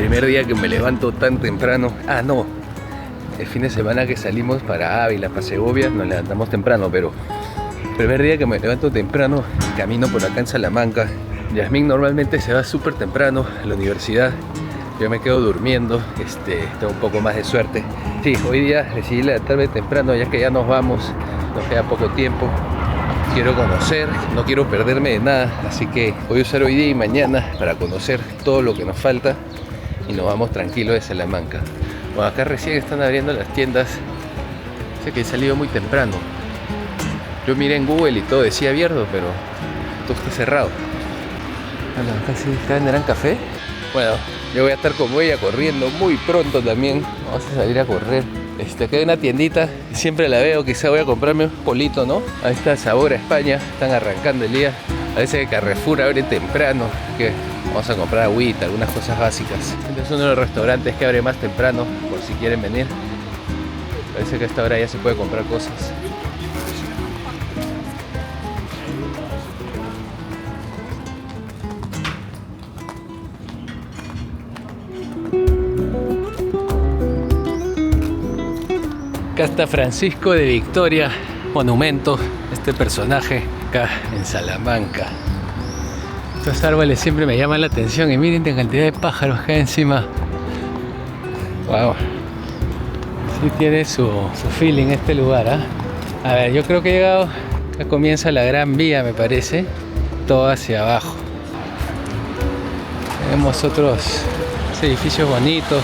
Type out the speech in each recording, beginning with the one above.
Primer día que me levanto tan temprano. Ah, no. El fin de semana que salimos para Ávila, para Segovia, nos levantamos temprano, pero primer día que me levanto temprano, camino por acá en Salamanca. Yasmín normalmente se va súper temprano a la universidad. Yo me quedo durmiendo, tengo un poco más de suerte. Sí, hoy día decidí levantarme temprano, ya que ya nos vamos, nos queda poco tiempo. Quiero conocer, no quiero perderme de nada, así que voy a usar hoy día y mañana para conocer todo lo que nos falta y nos vamos tranquilos de Salamanca. Bueno, acá recién están abriendo las tiendas, sé que he salido muy temprano. Yo miré en Google y todo decía abierto, pero todo está cerrado. Bueno, acá sí venderán café. Bueno, yo voy a estar como ella corriendo muy pronto también. Vamos a salir a correr. Acá hay una tiendita, siempre la veo, quizá voy a comprarme un polito, ¿no? Ahí está Sabor a España, están arrancando el día. Parece que Carrefour abre temprano, que vamos a comprar agüita, algunas cosas básicas. Este es uno de los restaurantes que abre más temprano, por si quieren venir. Parece que a esta hora ya se puede comprar cosas. Acá está Francisco de Victoria, monumento, este personaje acá en Salamanca. Estos árboles siempre me llaman la atención y miren la cantidad de pájaros acá encima. Wow. Sí tiene su feeling este lugar, ¿eh? A ver, yo creo que he llegado, acá comienza la Gran Vía, me parece, todo hacia abajo. Tenemos otros edificios bonitos.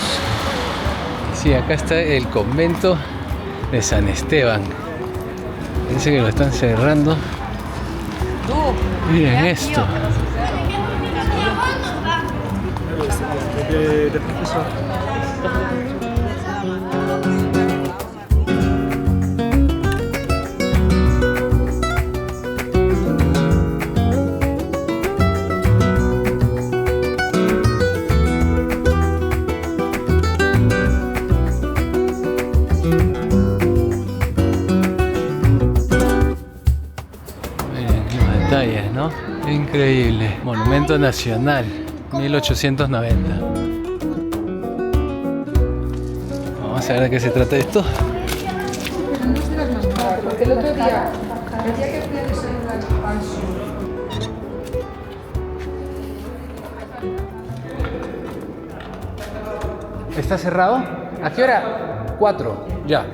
Sí, acá está el convento de San Esteban. Parece que lo están cerrando. Miren esto. ¿No? Increíble. Monumento Nacional, 1890. Vamos a ver de qué se trata esto. Porque el otro día decía que puede ser una expansión. ¿Está cerrado? ¿A qué hora? 4. Ya.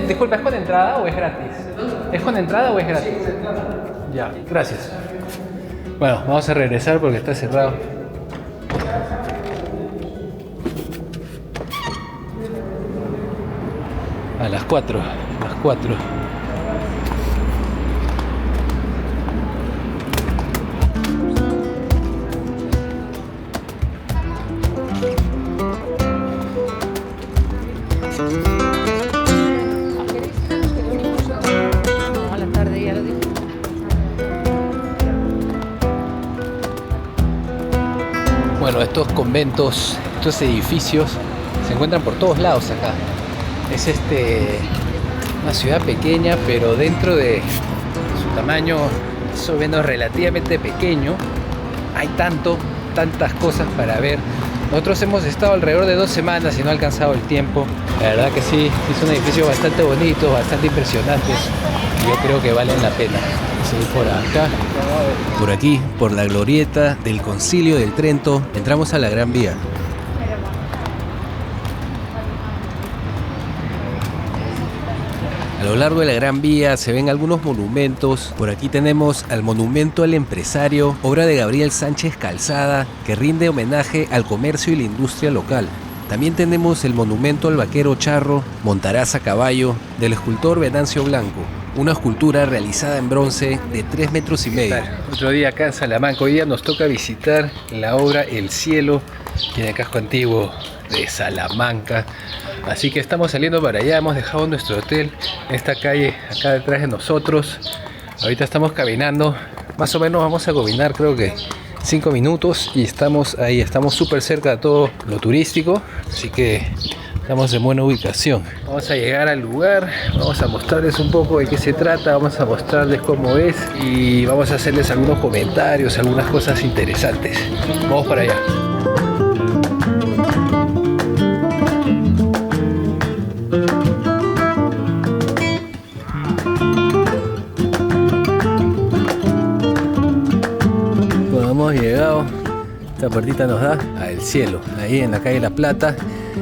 Disculpa, ¿es con entrada o es gratis? ¿Es con entrada o es gratis? Ya, gracias. Bueno, vamos a regresar porque está cerrado. A las 4. Bueno, estos conventos, estos edificios se encuentran por todos lados acá. Es una ciudad pequeña, pero dentro de su tamaño más o menos relativamente pequeño, hay tantas cosas para ver. Nosotros hemos estado alrededor de 2 semanas y no ha alcanzado el tiempo. La verdad que sí, es un edificio bastante bonito, bastante impresionante. Y yo creo que valen la pena. Sí, por acá. Por aquí, por la glorieta del Concilio del Trento, entramos a la Gran Vía. A lo largo de la Gran Vía se ven algunos monumentos. Por aquí tenemos al Monumento al Empresario, obra de Gabriel Sánchez Calzada, que rinde homenaje al comercio y la industria local. También tenemos el Monumento al Vaquero Charro, Montaraz a caballo, del escultor Venancio Blanco. Una escultura realizada en bronce de 3,5 metros. Otro día acá en Salamanca. Hoy día nos toca visitar la obra El Cielo, en el casco antiguo de Salamanca. Así que estamos saliendo para allá. Hemos dejado nuestro hotel en esta calle acá detrás de nosotros. Ahorita estamos caminando. Más o menos vamos a caminar, creo que 5 minutos. Y estamos ahí. Estamos súper cerca de todo lo turístico. Así que estamos en buena ubicación. Vamos a llegar al lugar, vamos a mostrarles un poco de qué se trata, vamos a mostrarles cómo es y vamos a hacerles algunos comentarios, algunas cosas interesantes. Vamos para allá. llegado. Esta puertita nos da al cielo, ahí en la calle La Plata,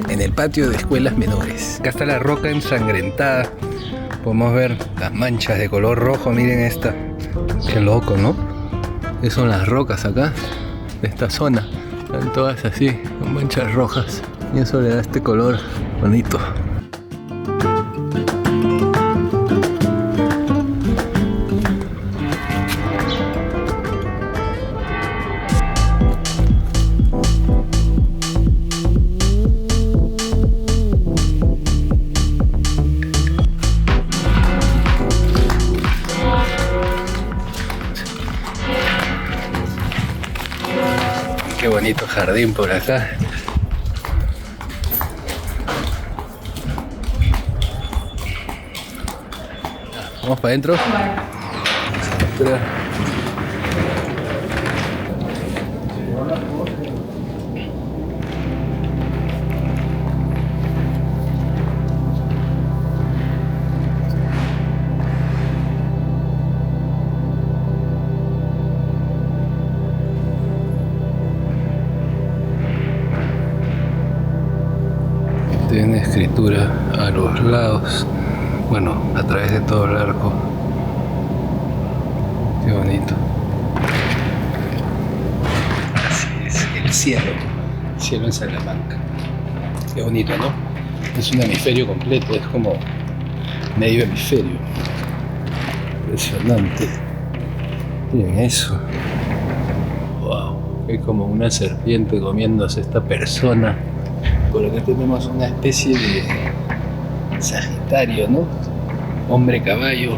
en el patio de escuelas menores. Acá está la roca ensangrentada. Podemos ver las manchas de color rojo, miren esta. Qué loco, ¿no? Esas son las rocas acá, de esta zona. Están todas así, con manchas rojas. Y eso le da este color bonito. Qué bonito jardín por acá. Vamos para adentro. Tiene escritura a los lados, bueno, a través de todo el arco. Qué bonito. Así es, el cielo en Salamanca. Qué bonito, ¿no? Es un hemisferio completo, es como medio hemisferio. Impresionante. Miren eso. Wow, es como una serpiente comiéndose esta persona. Por acá tenemos una especie de Sagitario, ¿no? Hombre caballo.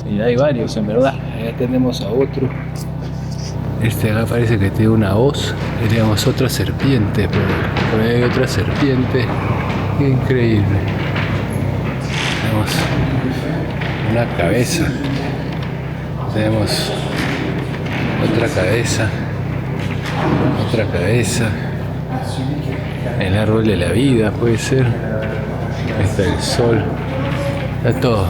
Y hay varios, en verdad. Acá tenemos a otro. Este acá parece que tiene una hoz. Tenemos otra serpiente. Por ahí hay otra serpiente. Qué increíble. Tenemos una cabeza. Tenemos otra cabeza. Otra cabeza. El árbol de la vida puede ser. Está el sol. Está todo.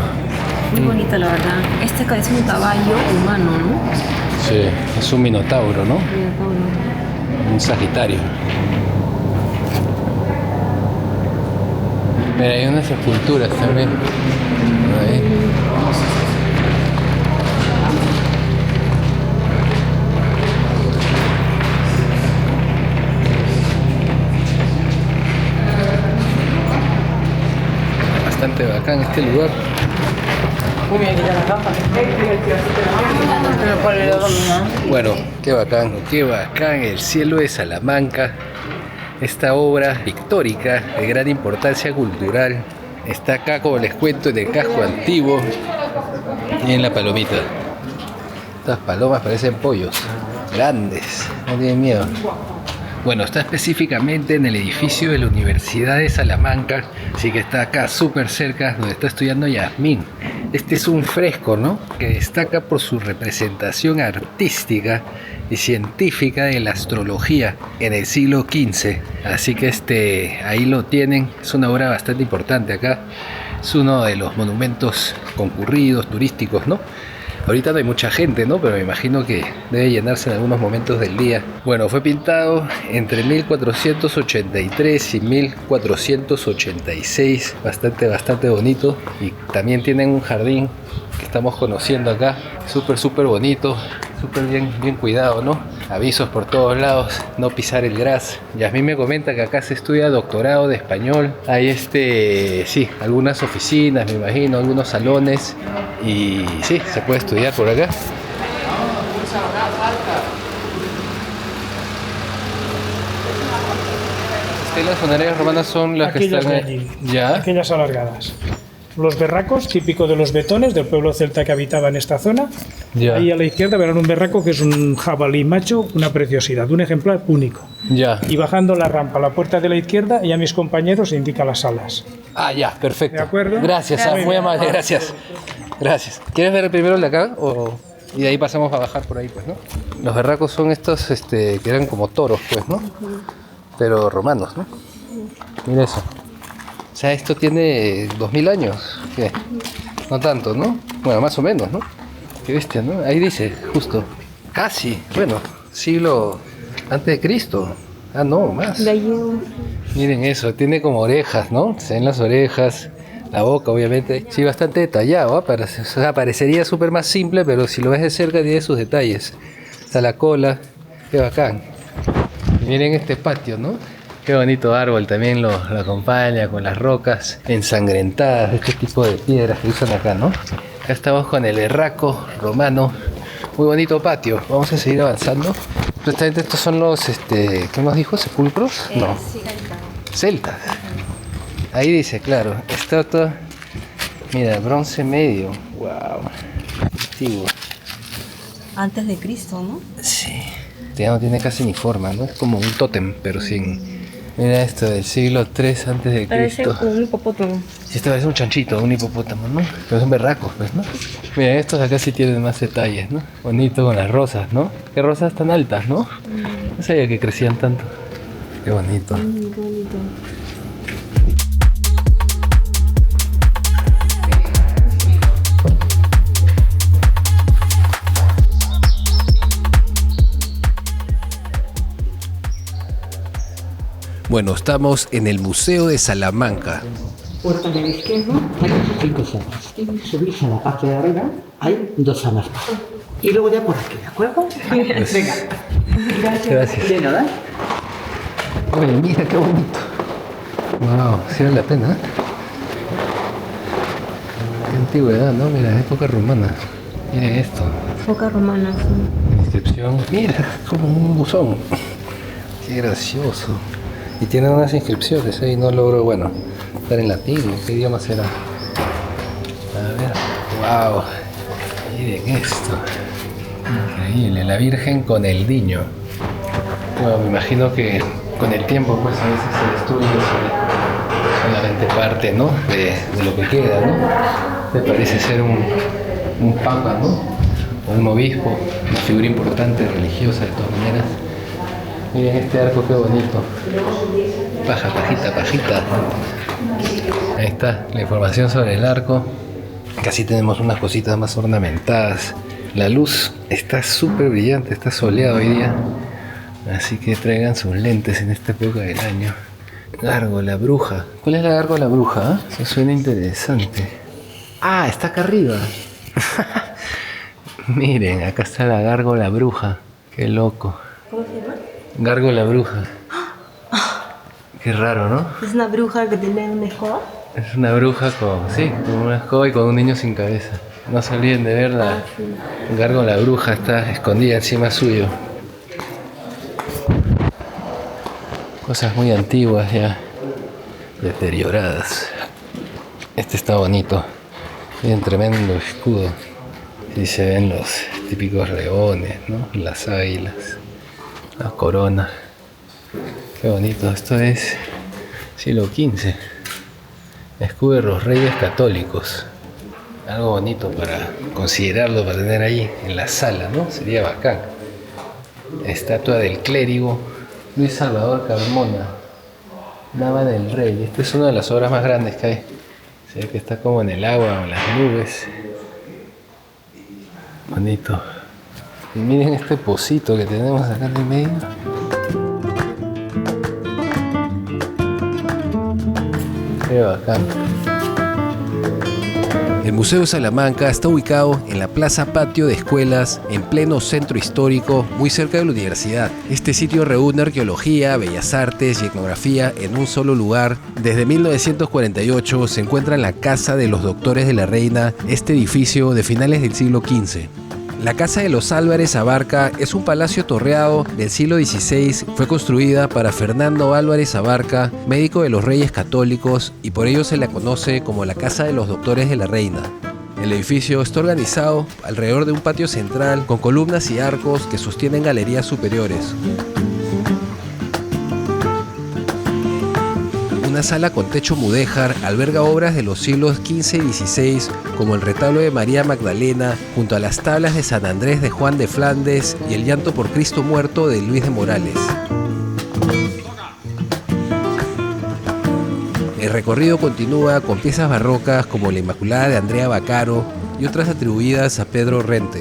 Muy bonito, la verdad. Este es un caballo humano, ¿no? Sí, es un minotauro, ¿no? Minotauro. Un Sagitario. Mira, hay unas esculturas también. Ahí. Bastante bacán este lugar. Bueno, qué bacán el cielo de Salamanca. Esta obra pictórica de gran importancia cultural está acá, como les cuento, en el casco antiguo y en la palomita. Estas palomas parecen pollos, grandes, no tienen miedo. Bueno, está específicamente en el edificio de la Universidad de Salamanca, así que está acá súper cerca donde está estudiando Yasmín. Este es un fresco, ¿no?, que destaca por su representación artística y científica de la astrología en el siglo XV. Así que ahí lo tienen, es una obra bastante importante acá. Es uno de los monumentos concurridos, turísticos, ¿no? Ahorita no hay mucha gente, ¿no? Pero me imagino que debe llenarse en algunos momentos del día. Bueno, fue pintado entre 1483 y 1486. Bastante bonito. Y también tienen un jardín que estamos conociendo acá. Súper bonito. Súper bien cuidado, ¿no? Avisos por todos lados, no pisar el gras. Yasmín me comenta que acá se estudia doctorado de español. Hay sí, algunas oficinas, me imagino, algunos salones. Y sí, se puede estudiar por acá. Estelas funerarias romanas son las aquellas que están de allí, ya. aquellas alargadas. Los berracos, típico de los betones, del pueblo celta que habitaba en esta zona. Ya. Ahí a la izquierda verán un berraco que es un jabalí macho, una preciosidad, un ejemplar único. Ya. Y bajando la rampa a la puerta de la izquierda, y a mis compañeros indica las salas. Ah, ya, perfecto. ¿De acuerdo? Gracias, muy amable, gracias. Gracias. ¿Quieres ver primero el de acá? Y de ahí pasamos a bajar por ahí, pues, ¿no? Los berracos son estos que eran como toros, pues, ¿no? Pero romanos, ¿no? Mira eso. O sea, esto tiene 2000 años. ¿Qué? No tanto, ¿no? Bueno, más o menos, ¿no? Qué bestia, ¿no? Ahí dice, justo. Casi. Bueno, siglo antes de Cristo. Ah, no, más. Gallego. Miren eso, tiene como orejas, ¿no? Se ven las orejas, la boca, obviamente. Sí, bastante detallado, ¿ah? O sea, parecería súper más simple, pero si lo ves de cerca tiene sus detalles. Está la cola, qué bacán. Y miren este patio, ¿no? Qué bonito árbol, también lo acompaña con las rocas ensangrentadas, este tipo de piedras que usan acá, ¿no? Acá estamos con el Herraco romano. Muy bonito patio. Vamos a seguir avanzando. Justamente estos son los, ¿qué nos dijo? ¿Sepulcros? No. Celtas. Ahí dice, claro, estatua, mira, bronce medio. Wow. Antiguo. Antes de Cristo, ¿no? Sí. Ya no tiene casi ni forma, ¿no? Es como un tótem, pero sin... Mira esto del siglo III antes de Parece Cristo. como un hipopótamo. Sí, este parece un chanchito, un hipopótamo, ¿no? Pero son berracos, pues, ¿no? Mira, estos acá sí tienen más detalles, ¿no? Bonito con las rosas, ¿no? Qué rosas tan altas, ¿no? No sabía que crecían tanto. Qué bonito. Qué bonito. Bueno, estamos en el Museo de Salamanca. Puerta de la izquierda hay 5 salas. Y subirse a la parte de arriba hay 2 salas más. Y luego ya por aquí, ¿de acuerdo? Venga. Gracias. De nada. Oye, mira qué bonito. Wow, sí vale la pena. Qué antigüedad, ¿no? Mira, época romana. Miren esto. Foca romana, sí. Inscripción. Mira, como un buzón. Qué gracioso. Y tienen unas inscripciones ahí, no logro, bueno, estar en latín. ¿Qué idioma será? A ver. Wow. Miren esto. Increíble. La Virgen con el niño. Bueno, me imagino que con el tiempo pues a veces se destruye solamente parte, ¿no? de lo que queda, ¿no? Me parece ser un papa, ¿no? O un obispo, una figura importante, religiosa de todas maneras. Miren este arco, qué bonito. Pajita. Ahí está la información sobre el arco. Casi tenemos unas cositas más ornamentadas. La luz está súper brillante, está soleado hoy día. Así que traigan sus lentes en esta época del año. Gárgola bruja. ¿Cuál es la gárgola bruja? Eso suena interesante. Ah, está acá arriba. Miren, acá está la gárgola bruja. Qué loco. ¿Cómo se llama? Gárgola bruja. Qué raro, ¿no? Es una bruja que tiene una escoba. Es una bruja con una escoba y con un niño sin cabeza. No se olviden de ver la gárgola bruja, está escondida encima suyo. Cosas muy antiguas ya, deterioradas. Este está bonito. Bien, tremendo escudo. Y se ven los típicos leones, ¿no? Las águilas, la corona. Qué bonito. Esto es siglo XV. Escudo de los Reyes Católicos. Algo bonito para considerarlo, para tener ahí en la sala, ¿no? Sería bacán. Estatua del clérigo Luis Salvador Carmona, Nava del Rey. Esta es una de las obras más grandes que hay. Se ve que está como en el agua o en las nubes. Bonito. Y miren este pocito que tenemos acá en el medio. Qué bacán. El Museo de Salamanca está ubicado en la Plaza Patio de Escuelas, en pleno centro histórico, muy cerca de la universidad. Este sitio reúne arqueología, bellas artes y etnografía en un solo lugar. Desde 1948 se encuentra en la Casa de los Doctores de la Reina, este edificio de finales del siglo XV. La Casa de los Álvarez Abarca es un palacio torreado del siglo XVI. Fue construida para Fernando Álvarez Abarca, médico de los Reyes Católicos, y por ello se la conoce como la Casa de los Doctores de la Reina. El edificio está organizado alrededor de un patio central con columnas y arcos que sostienen galerías superiores. Una sala con techo mudéjar alberga obras de los siglos XV y XVI, como el retablo de María Magdalena, junto a las tablas de San Andrés de Juan de Flandes y el llanto por Cristo muerto de Luis de Morales. El recorrido continúa con piezas barrocas como la Inmaculada de Andrea Vaccaro y otras atribuidas a Pedro Rente.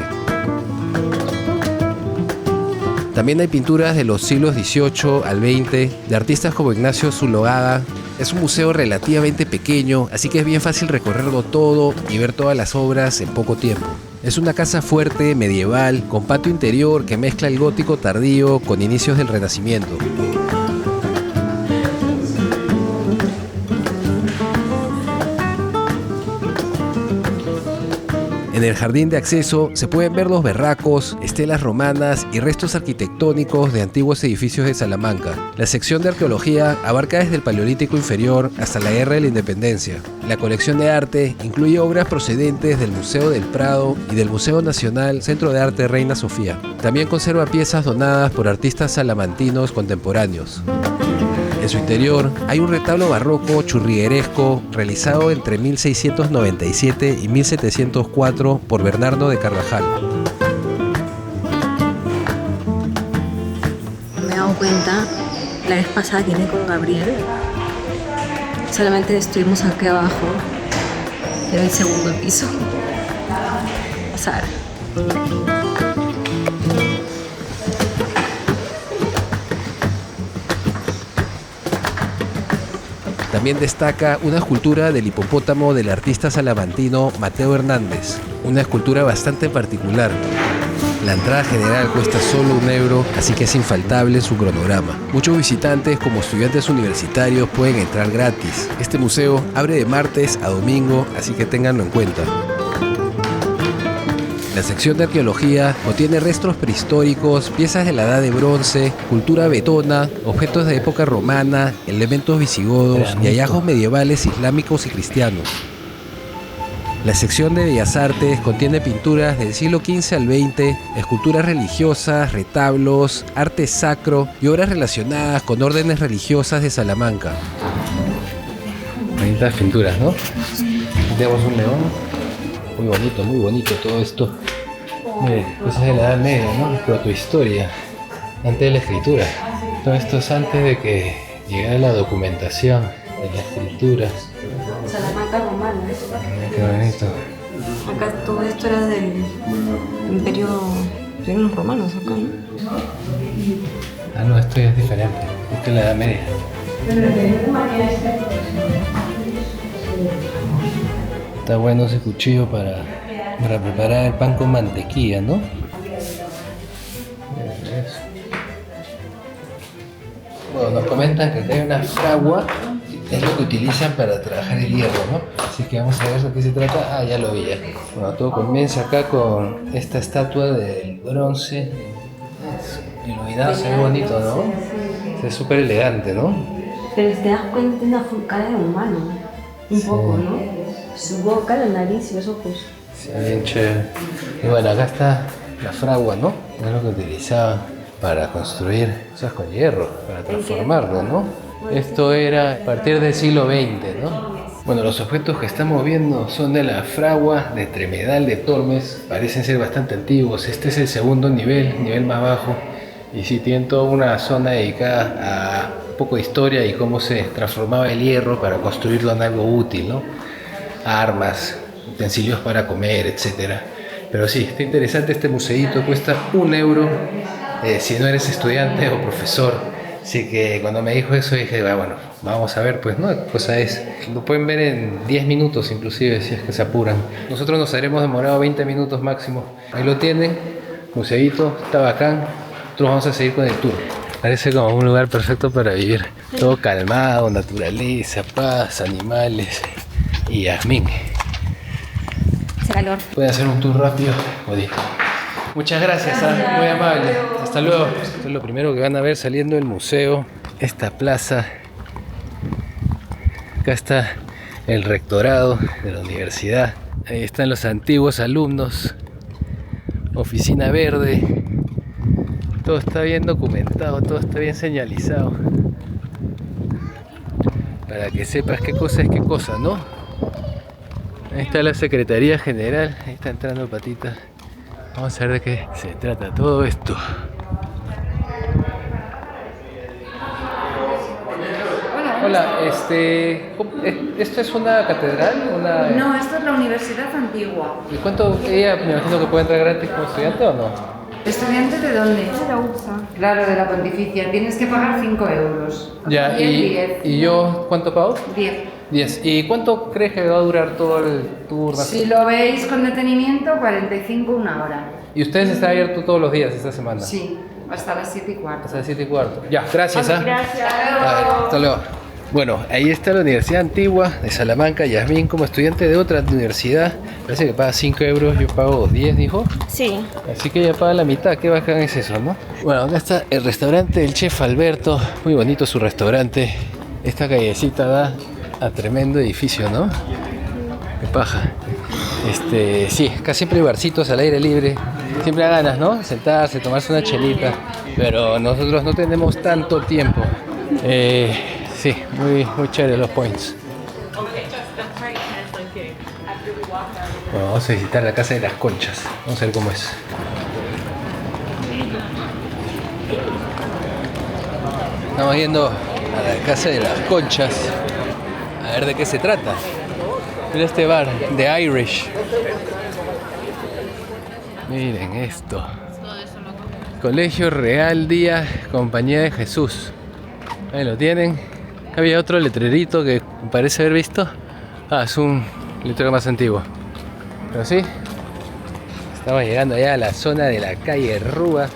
También hay pinturas de los siglos XVIII al XX, de artistas como Ignacio Zuloaga. Es un museo relativamente pequeño, así que es bien fácil recorrerlo todo y ver todas las obras en poco tiempo. Es una casa fuerte, medieval, con patio interior que mezcla el gótico tardío con inicios del Renacimiento. En el jardín de acceso se pueden ver los verracos, estelas romanas y restos arquitectónicos de antiguos edificios de Salamanca. La sección de arqueología abarca desde el Paleolítico inferior hasta la Guerra de la Independencia. La colección de arte incluye obras procedentes del Museo del Prado y del Museo Nacional Centro de Arte Reina Sofía. También conserva piezas donadas por artistas salamantinos contemporáneos. En su interior hay un retablo barroco churrigueresco realizado entre 1697 y 1704 por Bernardo de Carvajal. Me he dado cuenta la vez pasada que vine con Gabriel. Solamente estuvimos aquí abajo, era el segundo piso. Pasar. También destaca una escultura del hipopótamo del artista salamantino Mateo Hernández, una escultura bastante particular. La entrada general cuesta solo €1, así que es infaltable en su cronograma. Muchos visitantes, como estudiantes universitarios, pueden entrar gratis. Este museo abre de martes a domingo, así que ténganlo en cuenta. La sección de arqueología contiene restos prehistóricos, piezas de la Edad de Bronce, cultura vetona, objetos de época romana, elementos visigodos y hallazgos medievales, islámicos y cristianos. La sección de Bellas Artes contiene pinturas del siglo XV al XX, esculturas religiosas, retablos, arte sacro y obras relacionadas con órdenes religiosas de Salamanca. Bonitas pinturas, ¿no? Tenemos un león. Muy bonito todo esto. Cosas de la Edad Media, ¿no? Protohistoria, antes de la escritura. Todo esto es antes de que llegara la documentación de la escritura. Salamanca romana. Qué bonito. Acá todo esto era del imperio de los romanos, acá, ¿no? Ah, no, esto ya es diferente. Esto es la Edad Media. Está bueno ese cuchillo para preparar el pan con mantequilla, ¿no? Bueno, nos comentan que acá hay una fragua, es lo que utilizan para trabajar el hierro, ¿no? Así que vamos a ver de qué se trata. Ah, ya lo vi ya. Bueno, todo comienza acá con esta estatua del bronce. Iluminado, se ve bonito, ¿no? Es súper elegante, ¿no? Pero te das cuenta de una cara de humano, un poco, ¿no? Su boca, la nariz y los ojos. Sí, bien chévere. Y bueno, acá está la fragua, ¿no? Es lo que utilizaban para construir cosas con hierro, para transformarlo, ¿no? Esto era a partir del siglo XX, ¿no? Bueno, los objetos que estamos viendo son de la fragua de Tremedal de Tormes. Parecen ser bastante antiguos. Este es el segundo nivel más bajo. Y sí, tienen toda una zona dedicada a un poco de historia y cómo se transformaba el hierro para construirlo en algo útil, ¿no? Armas, utensilios para comer, etcétera. Pero sí, está interesante este museíto, cuesta €1 si no eres estudiante o profesor. Así que cuando me dijo eso dije, bueno, vamos a ver, pues, ¿no? ¿Qué cosa es? Lo pueden ver en 10 minutos inclusive, si es que se apuran. Nosotros nos habremos demorado 20 minutos máximo. Ahí lo tienen, museíto, está bacán. Nosotros vamos a seguir con el tour. Parece como un lugar perfecto para vivir. Todo calmado, naturaleza, paz, animales y jazmín. Hace calor. Pueden hacer un tour rápido. Muchas gracias, muy amable. Hasta luego. Esto es lo primero que van a ver saliendo del museo. Esta plaza. Acá está el rectorado de la universidad. Ahí están los antiguos alumnos. Oficina verde. Todo está bien documentado, todo está bien señalizado. Para que sepas qué cosa es qué cosa, ¿no? Ahí está la Secretaría General. Ahí está entrando Patita. Vamos a ver de qué se trata todo esto. Hola, ¿esto es una catedral? No, esto es la Universidad Antigua. ¿Y cuánto? Ella me imagino que puede entrar gratis como estudiante o no? ¿Estudiante de dónde? De la UPSA. Claro, de la Pontificia. Tienes que pagar 5 euros. Ya, 10. ¿y yo cuánto pago? 10. 10. ¿Y cuánto crees que va a durar todo el tour? Si lo veis con detenimiento, 45, una hora. ¿Y ustedes están abiertos todos los días esta semana? Sí, hasta las 7:15. Hasta las 7:15. Ya, gracias. Gracias. A ver, hasta luego. Bueno, ahí está la Universidad Antigua de Salamanca. Yasmín, como estudiante de otra universidad, parece que paga 5 euros, yo pago 10, dijo. Sí. Así que ella paga la mitad, qué bacán es eso, ¿no? Bueno, acá está el restaurante del chef Alberto, muy bonito su restaurante. Esta callecita da a tremendo edificio, ¿no? Qué paja. Sí, acá siempre hay barcitos al aire libre, siempre hay ganas, ¿no? Sentarse, tomarse una chelita, pero nosotros no tenemos tanto tiempo. Sí, muy chévere los points. Bueno, vamos a visitar la Casa de las Conchas. Vamos a ver cómo es. Estamos yendo a la Casa de las Conchas. A ver de qué se trata. Mira este bar, The Irish. Miren esto. Colegio Real Día Compañía de Jesús. Ahí lo tienen. Acá había otro letrerito que parece haber visto. Ah, es un letrero más antiguo. Pero sí, estamos llegando ya a la zona de la calle Rúa.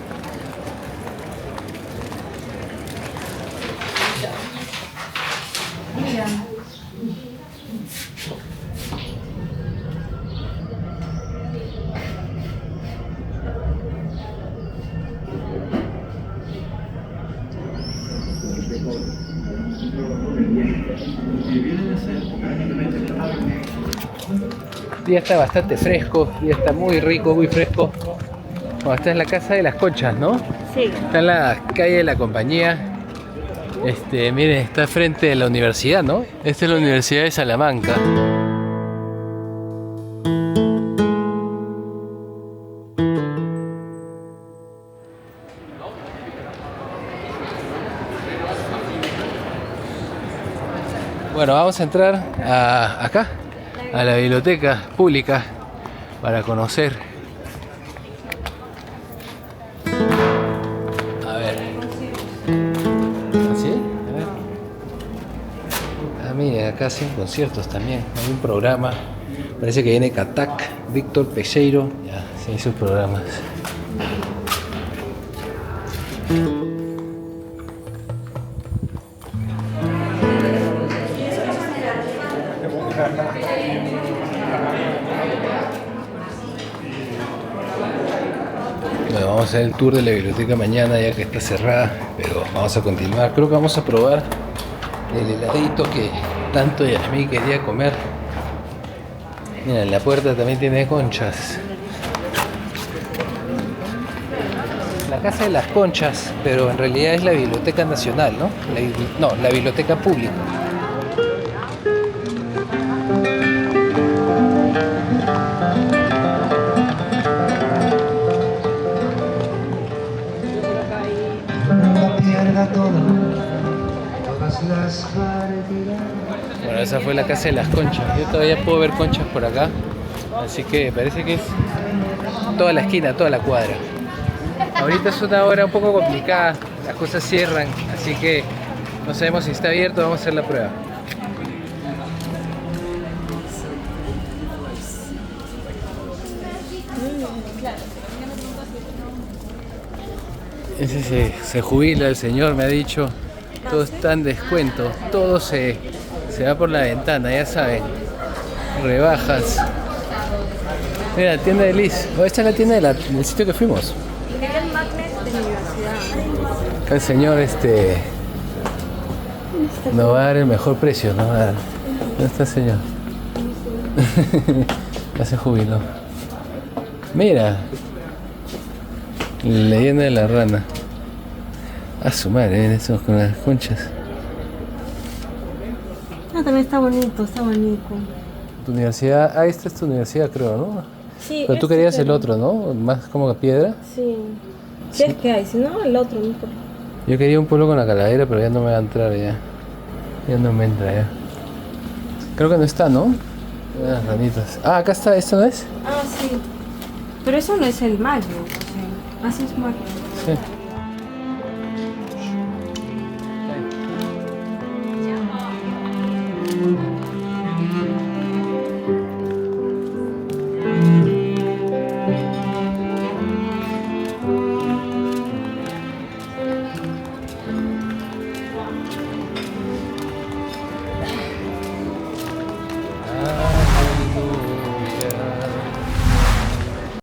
El día está bastante fresco, el día está muy rico, muy fresco. Bueno, esta es la Casa de las Conchas, ¿no? Sí. Está en la calle de la Compañía. Miren, está frente a la universidad, ¿no? Esta es la Universidad de Salamanca. Bueno, vamos a entrar acá, a la biblioteca pública, para conocer. A ver. ¿Así? A ver. Ah, mire, acá hacen conciertos también. Hay un programa. Parece que viene Catac, Víctor Peseiro. Ya, sí, sus programas. Bueno, vamos a hacer el tour de la biblioteca mañana ya que está cerrada, pero vamos a continuar. Creo que vamos a probar el heladito que tanto Yasmín quería comer. Mira, en la puerta también tiene conchas. La Casa de las Conchas, pero en realidad es la Biblioteca Nacional, ¿no? La Biblioteca Pública. Bueno, esa fue la Casa de las Conchas. Yo todavía puedo ver conchas por acá. Así que parece que es toda la esquina, toda la cuadra. Ahorita es una hora un poco complicada. Las cosas cierran. Así que no sabemos si está abierto. Vamos a hacer la prueba. Ese se jubila el señor, me ha dicho. Todo está en descuento. Todo se va por la ventana, ya saben. Rebajas. Mira, tienda de Liz. Oh, esta es la tienda del sitio que fuimos. Era el magnet de la universidad. Acá el señor nos va a dar el mejor precio, ¿no? ¿Dónde está el señor? Ya se jubiló. Mira. Leyenda de la rana. A su madre, eso con las conchas. Ah, también está bonito, está bonito. Tu universidad, esta es tu universidad, creo, ¿no? Sí. Pero tú querías el otro, ¿no? Más como que piedra. Sí. Si es que hay, si no, el otro, no. Yo quería un pueblo con la calavera, pero ya no me va a entrar ya. Ya no me entra ya. Creo que no está, ¿no? Las ranitas. Ah, acá está, ¿esto no es? Ah, sí. Pero eso no es el mayo. Así es magnet. Sí.